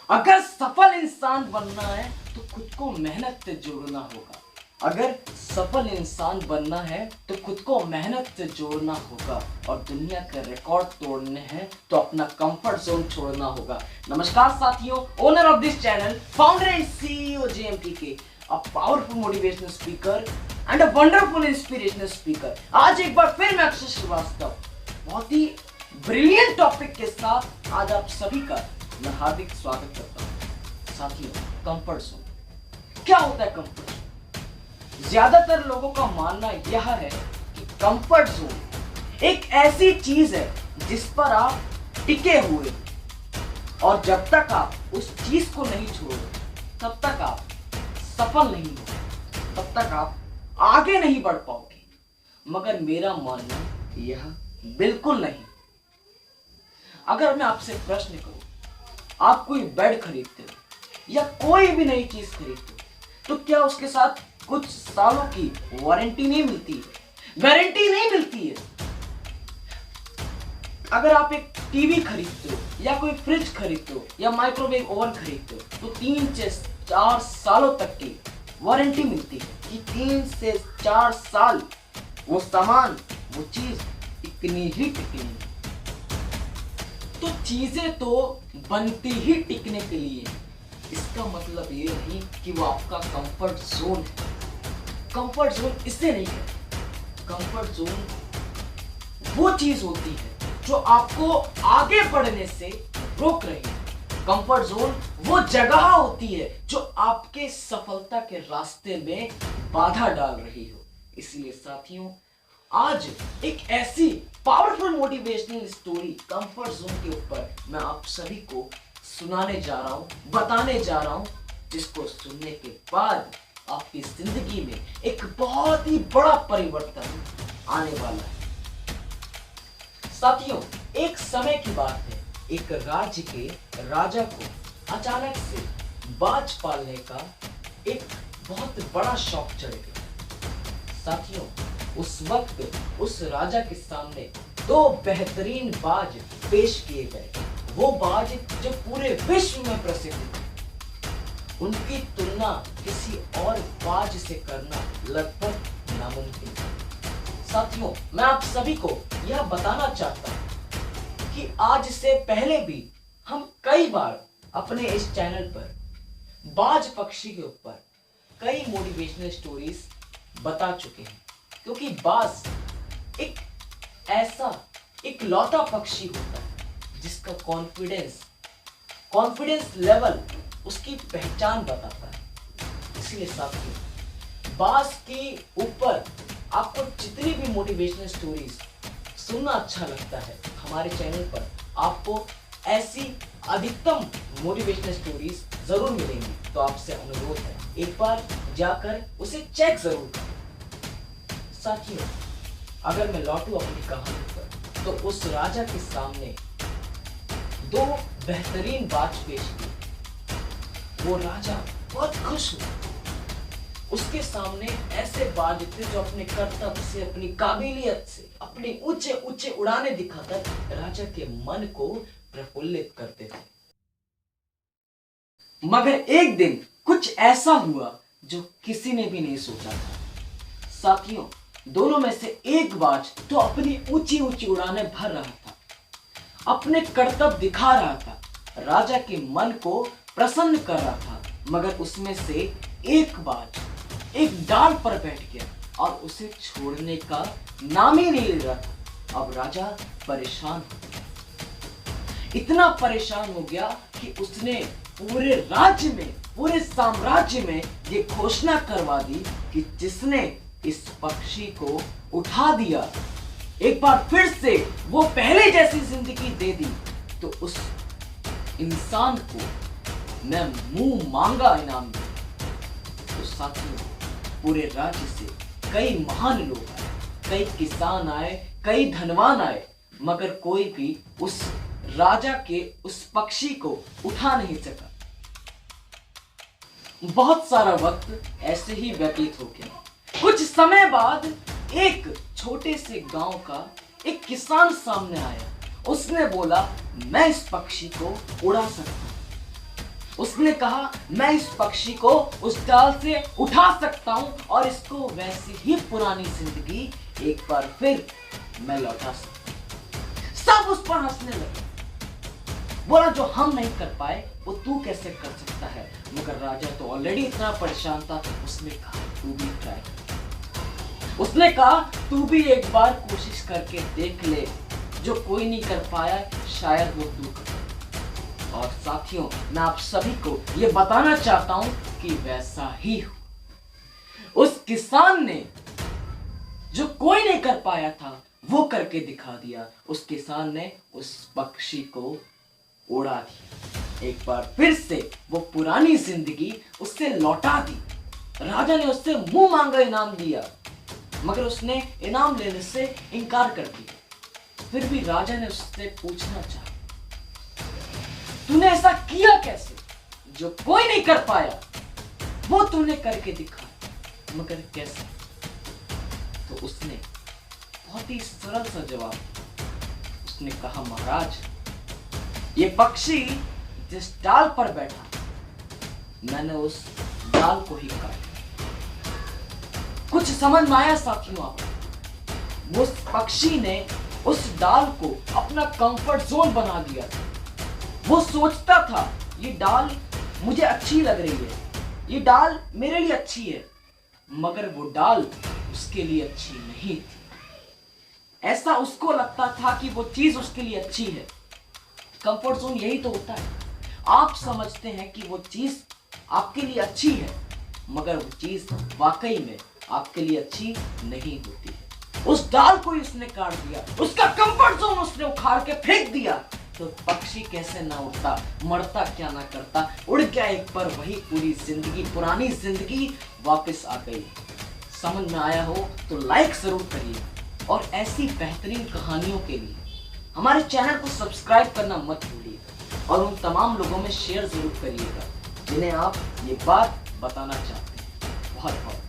अगर सफल इंसान बनना है तो खुद को मेहनत से जोड़ना होगा। अगर सफल इंसान बनना है तो खुद को मेहनत से जोड़ना होगा और दुनिया के रिकॉर्ड तोड़ने हैं तो अपना कंफर्ट जोन छोड़ना होगा। नमस्कार साथियों, owner of this channel, founder and CEO JMTK, a powerful motivational speaker and a wonderful inspirational speaker. आज एक बार फिर मैं अक्षय श्रीवास्तव बहुत ही ब्रिलियंट टॉपिक के साथ आज आप सभी का मैं हार्दिक स्वागत करता हूं। साथियों, कंफर्ट जोन क्या होता है? कंफर्ट जोन, ज्यादातर लोगों का मानना यह है कि कंफर्ट जोन एक ऐसी चीज है जिस पर आप टिके हुए और जब तक आप उस चीज को नहीं छोड़ो तब तक आप सफल नहीं हो, तब तक आप आगे नहीं बढ़ पाओगे। मगर मेरा मानना यह बिल्कुल नहीं। अगर मैं आपसे प्रश्न करूं, आप कोई बेड खरीदते हो या कोई भी नई चीज खरीदते हो तो क्या उसके साथ कुछ सालों की वारंटी नहीं मिलती है, गारंटी नहीं मिलती है? अगर आप एक टीवी खरीदते हो या कोई फ्रिज खरीदते हो या माइक्रोवेव ओवन खरीदते हो तो 3 से 4 सालों तक की वारंटी मिलती है कि 3 से 4 साल वो सामान, वो चीज टिकनी ही टिकनी है। तो चीजें तो बनती ही टिकने के लिए। इसका मतलब ये नहीं कि वो आपका कंफर्ट जोन है। कंफर्ट जोन इसे नहीं कहते। कंफर्ट जोन वो चीज होती है जो आपको आगे बढ़ने से रोक रही है। कंफर्ट जोन वो जगह होती है जो आपके सफलता के रास्ते में बाधा डाल रही हो। इसलिए साथियों, आज एक ऐसी powerful motivational story comfort zone के ऊपर मैं आप सभी को सुनाने जा रहा हूं, बताने जा रहा हूं, जिसको सुनने के बाद आपकी जिंदगी में एक बहुत ही बड़ा परिवर्तन आने वाला है। साथियों, एक समय की बात है, एक राज्य के राजा को अचानक से बाज पालने का एक बहुत बड़ा शौक चढ़ गया। साथियों, उस वक्त उस राजा के सामने 2 बेहतरीन बाज पेश किए गए। वो बाज जो पूरे विश्व में प्रसिद्ध थे। उनकी तुलना किसी और बाज से करना लगभग नामुमकिन है। साथियों, मैं आप सभी को यह बताना चाहता हूं कि आज से पहले भी हम कई बार अपने इस चैनल पर बाज पक्षी के ऊपर कई मोटिवेशनल स्टोरीज बता चुके हैं, क्योंकि बाज एक ऐसा इकलौता पक्षी होता है जिसका कॉन्फिडेंस लेवल उसकी पहचान बताता है। इसलिए साथियों, बाज के ऊपर आपको जितनी भी मोटिवेशनल स्टोरीज सुनना अच्छा लगता है, हमारे चैनल पर आपको ऐसी अधिकतम मोटिवेशनल स्टोरीज जरूर मिलेंगी। तो आपसे अनुरोध है, एक बार जाकर उसे चेक जरूर करें। साथियों, अगर मैं लौटूं अपनी कहानी पर तो उस राजा के सामने 2 बेहतरीन बाज पेश किए। वो राजा बहुत खुश हुआ। उसके सामने ऐसे बाज थे जो अपने कर्तव्य से, अपनी काबिलियत से, अपने ऊंचे ऊंचे उड़ाने दिखाकर राजा के मन को प्रफुल्लित करते थे। मगर एक दिन कुछ ऐसा हुआ जो किसी ने भी नहीं सोचा था। साथियों, दोनों में से एक बाज तो अपनी ऊंची ऊंची उड़ाने भर रहा था, अपने कर्तव्य दिखा रहा था, राजा के मन को प्रसन्न कर रहा था, मगर उसमें से एक बाज एक डाल पर बैठ गया और उसे छोड़ने का नाम ही नहीं ले रहा था। अब राजा परेशान हो गया, इतना परेशान हो गया कि उसने पूरे राज्य में, पूरे साम्राज्य में ये घोषणा करवा दी कि जिसने इस पक्षी को उठा दिया, एक बार फिर से वो पहले जैसी जिंदगी दे दी, तो उस इंसान को मैं मुंह मांगा इनाम दूं। तो साथियों, पूरे राज्य से कई महान लोग आए, कई किसान आए, कई धनवान आए, मगर कोई भी उस राजा के उस पक्षी को उठा नहीं सका। बहुत सारा वक्त ऐसे ही व्यतीत हो गया। कुछ समय बाद एक छोटे से गांव का एक किसान सामने आया। उसने बोला, मैं इस पक्षी को उड़ा सकता हूं। उसने कहा मैं इस पक्षी को उस डाल से उठा सकता हूं और इसको वैसी ही पुरानी जिंदगी एक बार फिर मैं लौटा सकता हूं। सब उस पर हंसने लगे। बोला जो हम नहीं कर पाए वो तू कैसे कर सकता है। मगर राजा तो ऑलरेडी इतना परेशान था। उसने कहा तू भी ट्राई कर। उसने कहा तू भी एक बार कोशिश करके देख ले, जो कोई नहीं कर पाया शायद वो तू कर। और साथियों, मैं आप सभी को ये बताना चाहता हूं कि वैसा ही हो। उस किसान ने जो कोई नहीं कर पाया था वो करके दिखा दिया। उस किसान ने उस पक्षी को उड़ा दिया। एक बार फिर से वो पुरानी जिंदगी उससे लौटा दी। राजा ने उससे मुंह मांगा इनाम दिया, मगर उसने इनाम लेने से इनकार कर दिया। फिर भी राजा ने उससे पूछना चाहा, तूने ऐसा किया कैसे? जो कोई नहीं कर पाया वो तूने करके दिखा, मगर कैसे? तो उसने बहुत ही सरल सा जवाब, उसने कहा महाराज, ये पक्षी जिस डाल पर बैठा मैंने उस डाल को ही काटा। कुछ समझ में आया साथियों आपको? उस पक्षी ने उस डाल को अपना कंफर्ट जोन बना दिया था। वो सोचता था ये डाल मुझे अच्छी लग रही है, ये डाल मेरे लिए अच्छी है, मगर वो डाल उसके लिए अच्छी नहीं थी। ऐसा उसको लगता था कि वो चीज उसके लिए अच्छी है। कंफर्ट जोन यही तो होता है। आप समझते हैं कि वो चीज आपके लिए अच्छी है, मगर वो चीज वाकई में आपके लिए अच्छी नहीं होती है। उस डाल को ही उसने काट दिया, उसका कंफर्ट जोन उसने उखाड़ के फेंक दिया। तो पक्षी कैसे ना उड़ता, मरता क्या ना करता, उड़ गया एक पर, वही पूरी जिंदगी, पुरानी जिंदगी वापस आ गई। समझ में आया हो तो लाइक जरूर करिए, और ऐसी बेहतरीन कहानियों के लिए हमारे चैनल को सब्सक्राइब करना मत भूलिएगा, और उन तमाम लोगों में शेयर जरूर करिएगा जिन्हें आप ये बात बताना चाहते हैं। बहुत बहुत